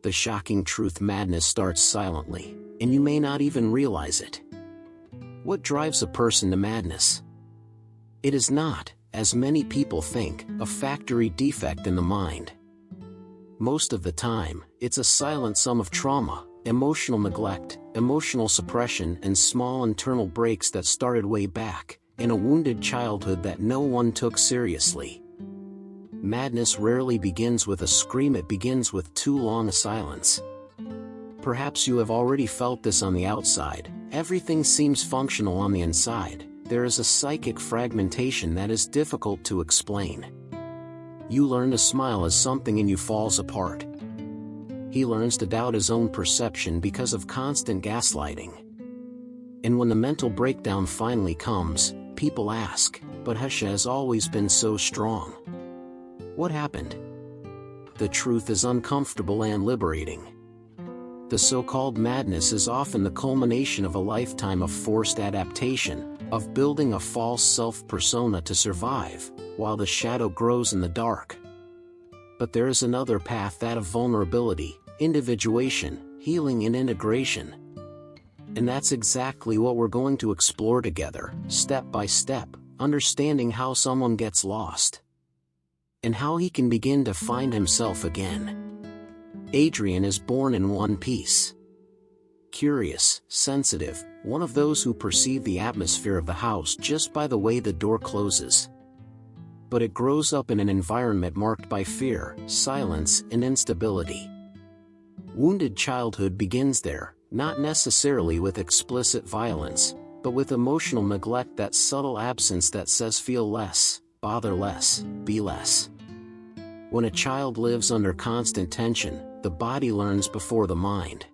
The shocking truth: madness starts silently, and you may not even realize it. What drives a person to madness? It is not, as many people think, a factory defect in the mind. Most of the time, it's a silent sum of trauma, emotional neglect, emotional suppression, and small internal breaks that started way back, in a wounded childhood that no one took seriously. Madness rarely begins with a scream, it begins with too long a silence. Perhaps you have already felt this on the outside. Everything seems functional on the inside. There is a psychic fragmentation that is difficult to explain. You learn to smile as something in you falls apart. He learns to doubt his own perception because of constant gaslighting. And when the mental breakdown finally comes, people ask, "But Hesha has always been so strong. What happened?" The truth is uncomfortable and liberating. The so-called madness is often the culmination of a lifetime of forced adaptation, of building a false self-persona to survive, while the shadow grows in the dark. But there is another path, that of vulnerability, individuation, healing, and integration. And that's exactly what we're going to explore together, step by step, understanding how someone gets lost, and how he can begin to find himself again. Adrian is born in one piece. Curious, sensitive, one of those who perceive the atmosphere of the house just by the way the door closes. But it grows up in an environment marked by fear, silence, and instability. Wounded childhood begins there, not necessarily with explicit violence, but with emotional neglect, that subtle absence that says feel less, bother less, be less. When a child lives under constant tension, the body learns before the mind.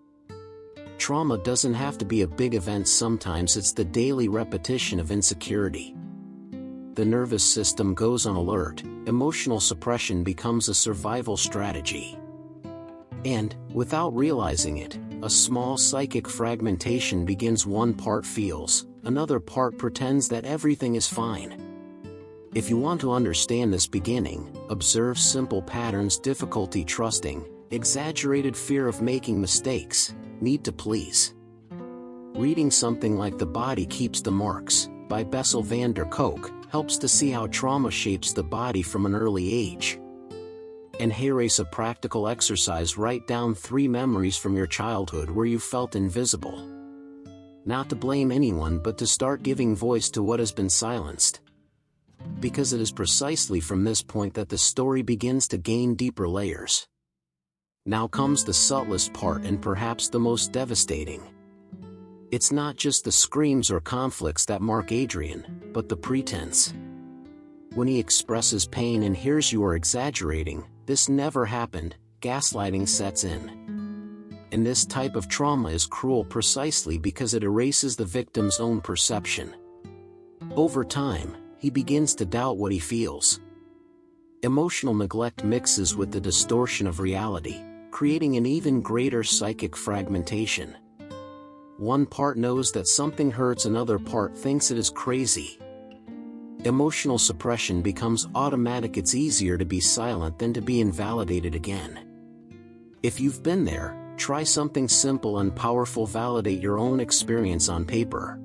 Trauma doesn't have to be a big event, sometimes it's the daily repetition of insecurity. The nervous system goes on alert, emotional suppression becomes a survival strategy. And, without realizing it, a small psychic fragmentation begins. One part feels, another part pretends that everything is fine. If you want to understand this beginning, observe simple patterns: difficulty trusting, exaggerated fear of making mistakes, need to please. Reading something like The Body Keeps the Marks, by Bessel van der Kolk, helps to see how trauma shapes the body from an early age. And here is a practical exercise: write down 3 memories from your childhood where you felt invisible. Not to blame anyone, but to start giving voice to what has been silenced. Because it is precisely from this point that the story begins to gain deeper layers. Now comes the subtlest part, and perhaps the most devastating. It's not just the screams or conflicts that mark Adrian, but the pretense. When he expresses pain and hears you are exaggerating, "This never happened," gaslighting sets in. And this type of trauma is cruel precisely because it erases the victim's own perception. Over time, he begins to doubt what he feels. Emotional neglect mixes with the distortion of reality, creating an even greater psychic fragmentation. One part knows that something hurts, another part thinks it is crazy. Emotional suppression becomes automatic. It's easier to be silent than to be invalidated again. If you've been there, try something simple and powerful: validate your own experience on paper.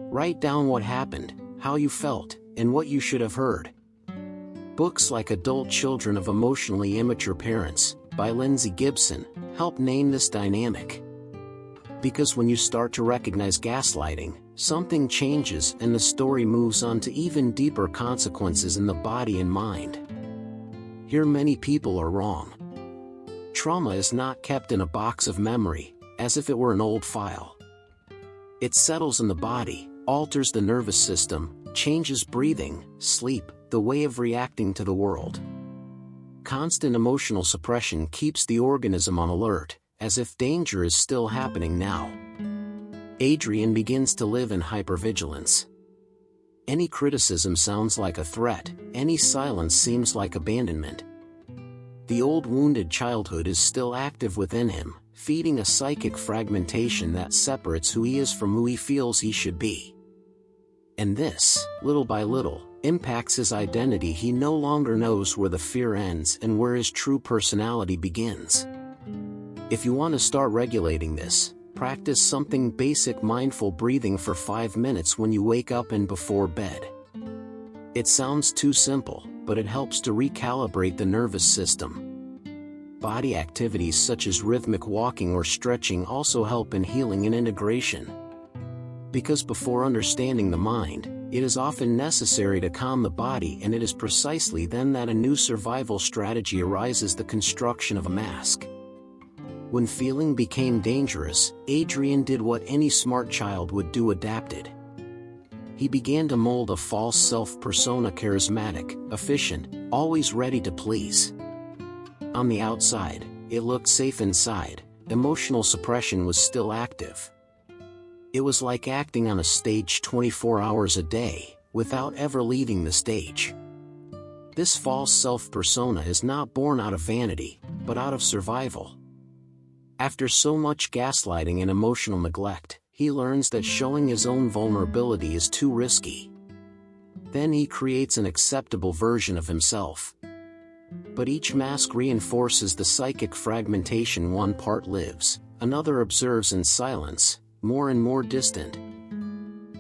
Write down what happened, how you felt, and what you should have heard. Books like Adult Children of Emotionally Immature Parents, by Lindsay Gibson, help name this dynamic. Because when you start to recognize gaslighting, something changes and the story moves on to even deeper consequences in the body and mind. Here many people are wrong. Trauma is not kept in a box of memory, as if it were an old file. It settles in the body, alters the nervous system, changes breathing, sleep, the way of reacting to the world. Constant emotional suppression keeps the organism on alert, as if danger is still happening now. Adrian begins to live in hypervigilance. Any criticism sounds like a threat, any silence seems like abandonment. The old wounded childhood is still active within him, feeding a psychic fragmentation that separates who he is from who he feels he should be. And this, little by little, impacts his identity. He no longer knows where the fear ends and where his true personality begins. If you want to start regulating this, practice something basic: mindful breathing for 5 minutes when you wake up and before bed. It sounds too simple, but it helps to recalibrate the nervous system. Body activities such as rhythmic walking or stretching also help in healing and integration. Because before understanding the mind, it is often necessary to calm the body, and it is precisely then that a new survival strategy arises: the construction of a mask. When feeling became dangerous, Adrian did what any smart child would do: adapted. He began to mold a false self-persona: charismatic, efficient, always ready to please. On the outside, it looked safe. Inside, emotional suppression was still active. It was like acting on a stage 24 hours a day, without ever leaving the stage. This false self-persona is not born out of vanity, but out of survival. After so much gaslighting and emotional neglect, he learns that showing his own vulnerability is too risky. Then he creates an acceptable version of himself. But each mask reinforces the psychic fragmentation: one part lives, another observes in silence, more and more distant.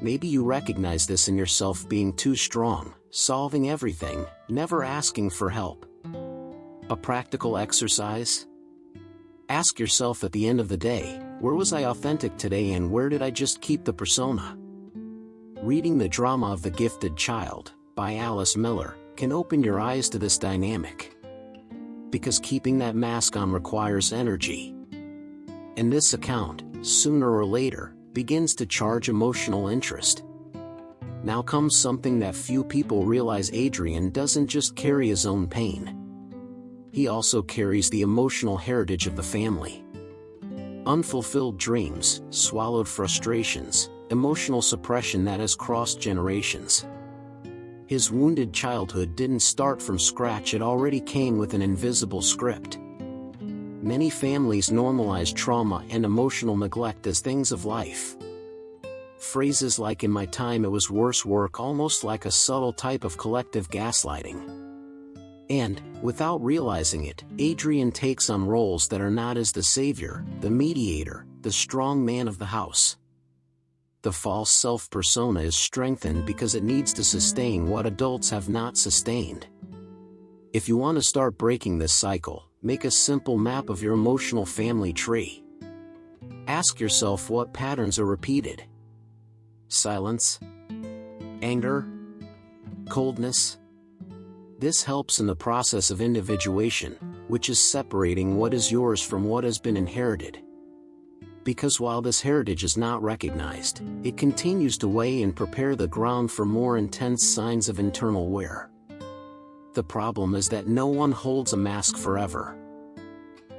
Maybe you recognize this in yourself: being too strong, solving everything, never asking for help. A practical exercise? Ask yourself at the end of the day, where was I authentic today, and where did I just keep the persona? Reading The Drama of the Gifted Child, by Alice Miller, can open your eyes to this dynamic. Because keeping that mask on requires energy. And this account, sooner or later, begins to charge emotional interest. Now comes something that few people realize: Adrian doesn't just carry his own pain. He also carries the emotional heritage of the family. Unfulfilled dreams, swallowed frustrations, emotional suppression that has crossed generations. His wounded childhood didn't start from scratch, it already came with an invisible script. Many families normalize trauma and emotional neglect as things of life. Phrases like "in my time it was worse" work almost like a subtle type of collective gaslighting. And, without realizing it, Adrian takes on roles that are not as the savior, the mediator, the strong man of the house. The false self-persona is strengthened because it needs to sustain what adults have not sustained. If you want to start breaking this cycle, make a simple map of your emotional family tree. Ask yourself what patterns are repeated. Silence? Anger? Coldness? This helps in the process of individuation, which is separating what is yours from what has been inherited. Because while this heritage is not recognized, it continues to weigh and prepare the ground for more intense signs of internal wear. The problem is that no one holds a mask forever.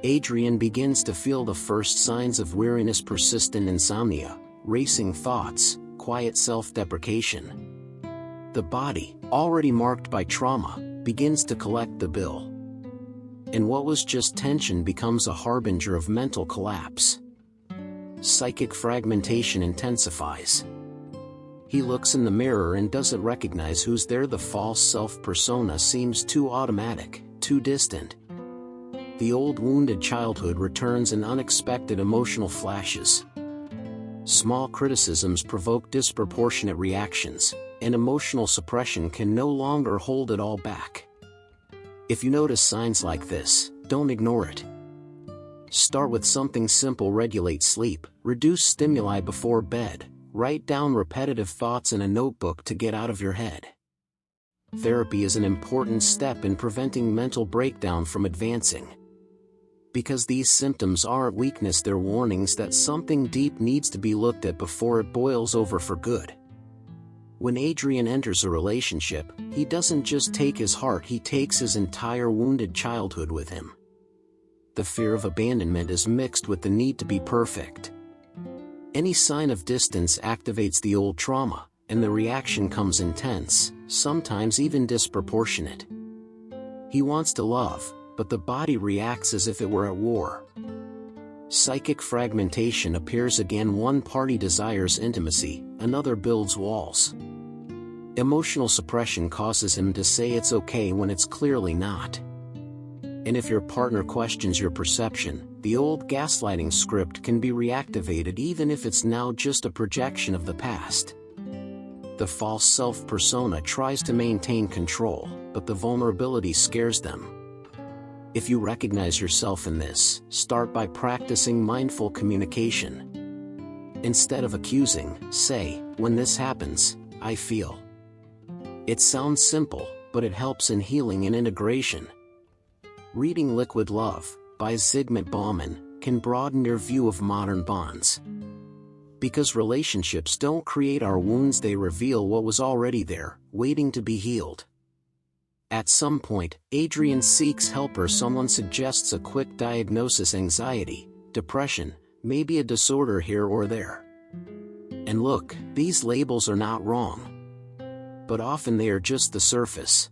Adrian begins to feel the first signs of weariness: persistent insomnia, racing thoughts, quiet self-deprecation. The body, already marked by trauma, begins to collect the bill. And what was just tension becomes a harbinger of mental collapse. Psychic fragmentation intensifies. He looks in the mirror and doesn't recognize who's there. The false self-persona seems too automatic, too distant. The old wounded childhood returns in unexpected emotional flashes. Small criticisms provoke disproportionate reactions, and emotional suppression can no longer hold it all back. If you notice signs like this, don't ignore it. Start with something simple: regulate sleep, reduce stimuli before bed, write down repetitive thoughts in a notebook to get out of your head. Therapy is an important step in preventing mental breakdown from advancing. Because these symptoms aren't weakness, they're warnings that something deep needs to be looked at before it boils over for good. When Adrian enters a relationship, he doesn't just take his heart, he takes his entire wounded childhood with him. The fear of abandonment is mixed with the need to be perfect. Any sign of distance activates the old trauma, and the reaction comes intense, sometimes even disproportionate. He wants to love, but the body reacts as if it were at war. Psychic fragmentation appears again: one party desires intimacy, another builds walls. Emotional suppression causes him to say it's okay when it's clearly not. And if your partner questions your perception, the old gaslighting script can be reactivated even if it's now just a projection of the past. The false self-persona tries to maintain control, but the vulnerability scares them. If you recognize yourself in this, start by practicing mindful communication. Instead of accusing, say, "When this happens, I feel." It sounds simple, but it helps in healing and integration. Reading Liquid Love by Zygmunt Bauman can broaden your view of modern bonds. Because relationships don't create our wounds, they reveal what was already there, waiting to be healed. At some point, Adrian seeks help or someone suggests a quick diagnosis: anxiety, depression, maybe a disorder here or there. And look, these labels are not wrong. But often they are just the surface.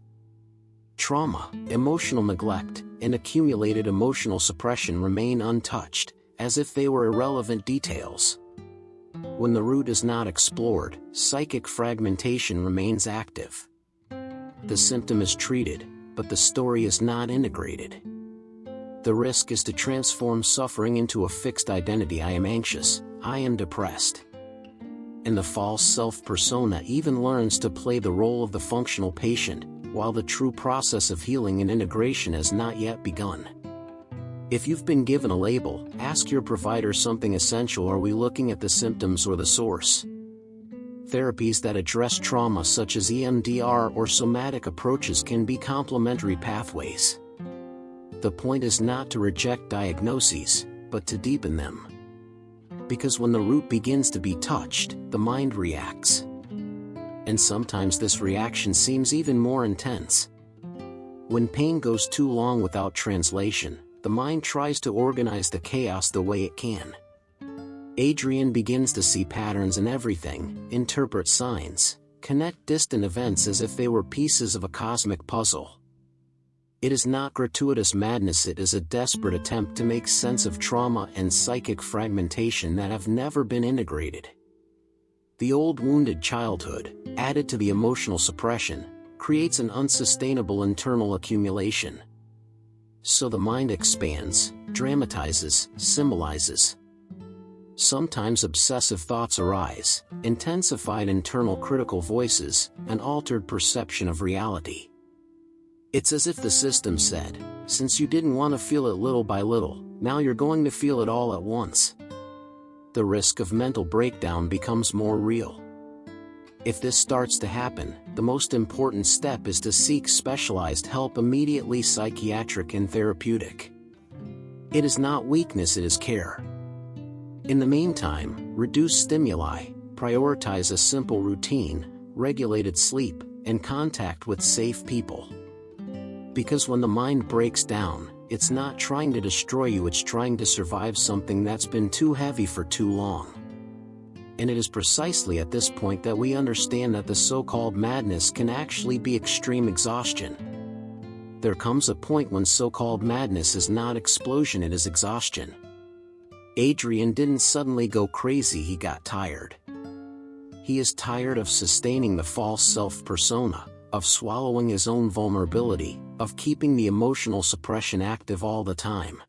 Trauma, emotional neglect, and accumulated emotional suppression remain untouched, as if they were irrelevant details. When the root is not explored, psychic fragmentation remains active. The symptom is treated, but the story is not integrated. The risk is to transform suffering into a fixed identity: I am anxious, I am depressed. And the false self-persona even learns to play the role of the functional patient, while the true process of healing and integration has not yet begun. If you've been given a label, ask your provider something essential: are we looking at the symptoms or the source? Therapies that address trauma such as EMDR or somatic approaches can be complementary pathways. The point is not to reject diagnoses, but to deepen them. Because when the root begins to be touched, the mind reacts. And sometimes this reaction seems even more intense. When pain goes too long without translation, the mind tries to organize the chaos the way it can. Adrian begins to see patterns in everything, interpret signs, connect distant events as if they were pieces of a cosmic puzzle. It is not gratuitous madness, it is a desperate attempt to make sense of trauma and psychic fragmentation that have never been integrated. The old wounded childhood, added to the emotional suppression, creates an unsustainable internal accumulation. So the mind expands, dramatizes, symbolizes. Sometimes obsessive thoughts arise, intensified internal critical voices, an altered perception of reality. It's as if the system said, since you didn't want to feel it little by little, now you're going to feel it all at once. The risk of mental breakdown becomes more real. If this starts to happen, the most important step is to seek specialized help immediately: psychiatric and therapeutic. It is not weakness, it is care. In the meantime, reduce stimuli, prioritize a simple routine, regulated sleep, and contact with safe people. Because when the mind breaks down, it's not trying to destroy you, it's trying to survive something that's been too heavy for too long. And it is precisely at this point that we understand that the so-called madness can actually be extreme exhaustion. There comes a point when so-called madness is not explosion, it is exhaustion. Adrian didn't suddenly go crazy, he got tired. He is tired of sustaining the false self-persona, of swallowing his own vulnerability, of keeping the emotional suppression active all the time.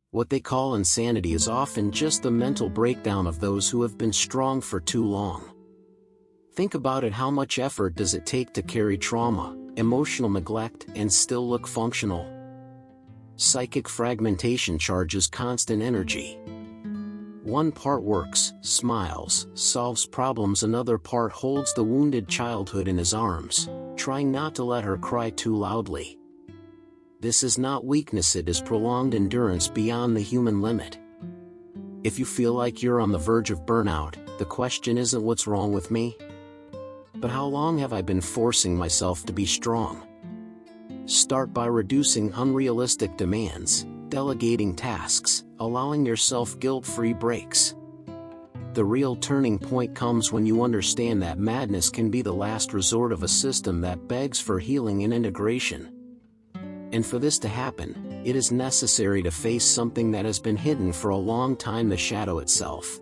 What they call insanity is often just the mental breakdown of those who have been strong for too long. Think about it: how much effort does it take to carry trauma, emotional neglect, and still look functional? Psychic fragmentation charges constant energy. One part works, smiles, solves problems, another part holds the wounded childhood in his arms, trying not to let her cry too loudly. This is not weakness, it is prolonged endurance beyond the human limit. If you feel like you're on the verge of burnout, the question isn't what's wrong with me, but how long have I been forcing myself to be strong? Start by reducing unrealistic demands, delegating tasks, allowing yourself guilt-free breaks. The real turning point comes when you understand that madness can be the last resort of a system that begs for healing and integration. And for this to happen, it is necessary to face something that has been hidden for a long time: the shadow itself.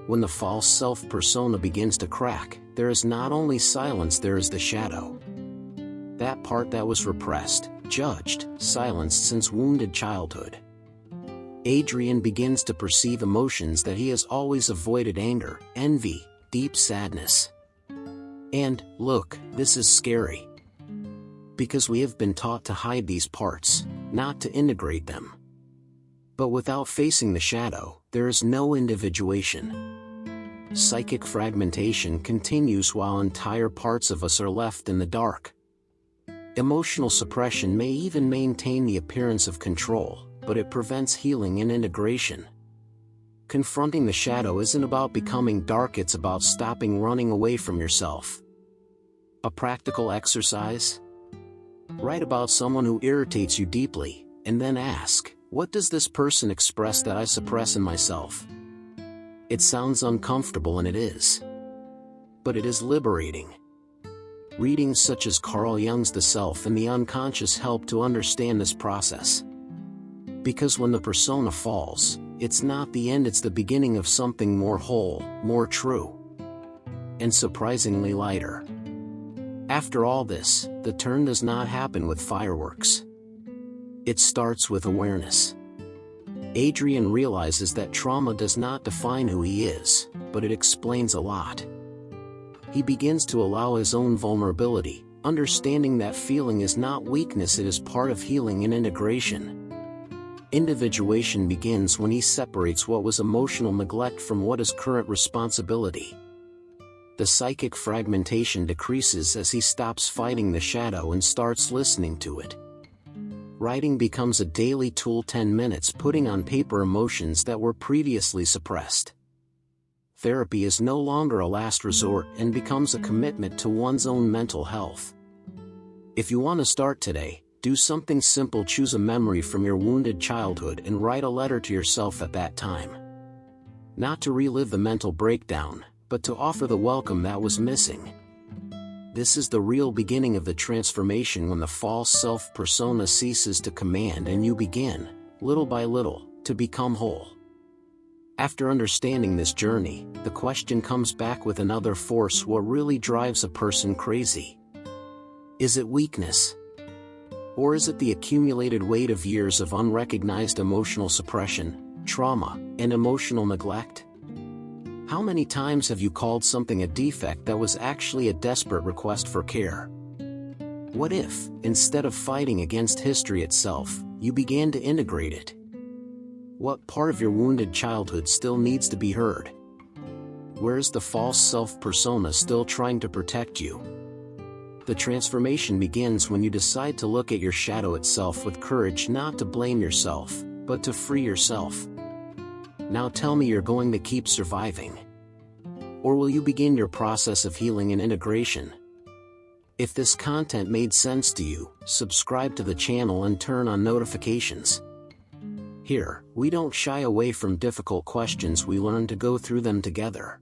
When the false self-persona begins to crack, there is not only silence, there is the shadow. That part that was repressed, judged, silenced since wounded childhood. Adrian begins to perceive emotions that he has always avoided: anger, envy, deep sadness. And, look, this is scary. Because we have been taught to hide these parts, not to integrate them. But without facing the shadow, there is no individuation. Psychic fragmentation continues while entire parts of us are left in the dark. Emotional suppression may even maintain the appearance of control, but it prevents healing and integration. Confronting the shadow isn't about becoming dark, it's about stopping running away from yourself. A practical exercise? Write about someone who irritates you deeply, and then ask, what does this person express that I suppress in myself? It sounds uncomfortable, and it is. But it is liberating. Readings such as Carl Jung's The Self and the Unconscious help to understand this process. Because when the persona falls, it's not the end, it's the beginning of something more whole, more true, and surprisingly lighter. After all this, the turn does not happen with fireworks. It starts with awareness. Adrian realizes that trauma does not define who he is, but it explains a lot. He begins to allow his own vulnerability, understanding that feeling is not weakness, it is part of healing and integration. Individuation begins when he separates what was emotional neglect from what is current responsibility. The psychic fragmentation decreases as he stops fighting the shadow and starts listening to it. Writing becomes a daily tool, 10 minutes putting on paper emotions that were previously suppressed. Therapy is no longer a last resort and becomes a commitment to one's own mental health. If you want to start today, do something simple: choose a memory from your wounded childhood and write a letter to yourself at that time. Not to relive the mental breakdown, but to offer the welcome that was missing. This is the real beginning of the transformation, when the false self-persona ceases to command and you begin, little by little, to become whole. After understanding this journey, the question comes back with another force: what really drives a person crazy? Is it weakness? Or is it the accumulated weight of years of unrecognized emotional suppression, trauma, and emotional neglect? How many times have you called something a defect that was actually a desperate request for care? What if, instead of fighting against history itself, you began to integrate it? What part of your wounded childhood still needs to be heard? Where is the false self-persona still trying to protect you? The transformation begins when you decide to look at your shadow itself with courage, not to blame yourself, but to free yourself. Now tell me, you're going to keep surviving? Or will you begin your process of healing and integration? If this content made sense to you, subscribe to the channel and turn on notifications. Here, we don't shy away from difficult questions, we learn to go through them together.